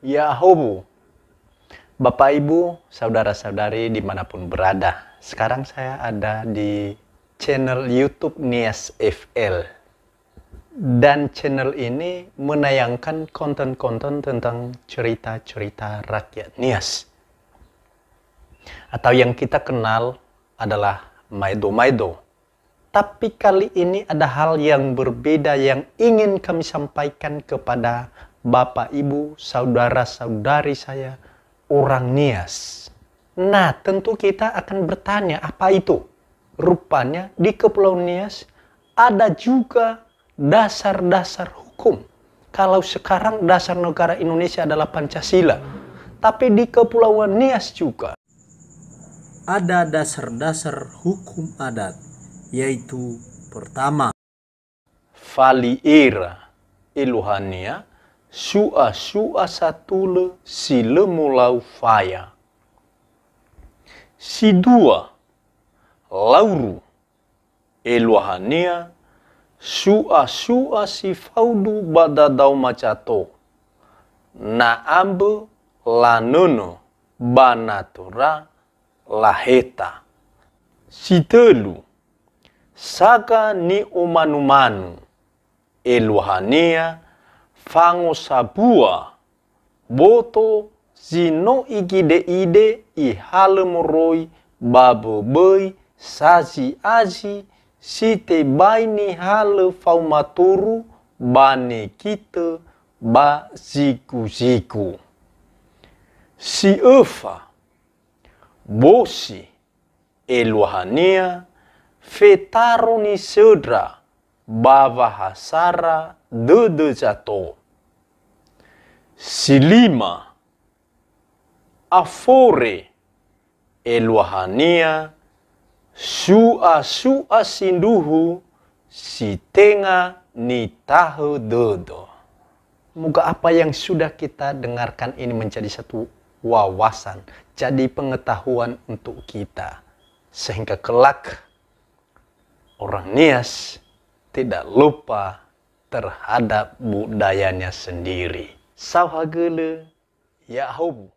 Yahobu, Bapak Ibu, saudara-saudari dimanapun berada. Sekarang saya ada di channel YouTube Nias FL. Dan channel ini menayangkan konten-konten tentang cerita-cerita rakyat Nias. Atau yang kita kenal adalah Maido-Maido. Tapi kali ini ada hal yang berbeda yang ingin kami sampaikan kepada Bapak, Ibu, saudara-saudari saya, orang Nias. Nah, tentu kita akan bertanya, apa itu? Rupanya di Kepulauan Nias ada juga dasar-dasar hukum. Kalau sekarang dasar negara Indonesia adalah Pancasila. Tapi di Kepulauan Nias juga ada dasar-dasar hukum adat. Yaitu pertama, Faliira Iluhania Sua Satule Silemulau Faya. Si dua, Lauru Iluhania Sua Sifaudu Badadau Macato Na Ambe Lanono Banatura Laheta. Si telu, Saka ni umanumanu Eluhania Fango Sabua Boto Zino Igide Ihalemoroi Babebei Sazi Azi Site Baini Hale Faumaturu Bane Kite Ba Ziku. Si Efa Bosi Eluhania Fetaroni Sedra Bavahasara Dedejato. Si lima, Afore Eluhania Sua Sinduhu Si Tenga Nitahe Dodo. Moga apa yang sudah kita dengarkan ini menjadi satu wawasan, jadi pengetahuan untuk kita. Sehingga kelak orang Nias tidak lupa terhadap budayanya sendiri. Sauhagele Yahobu.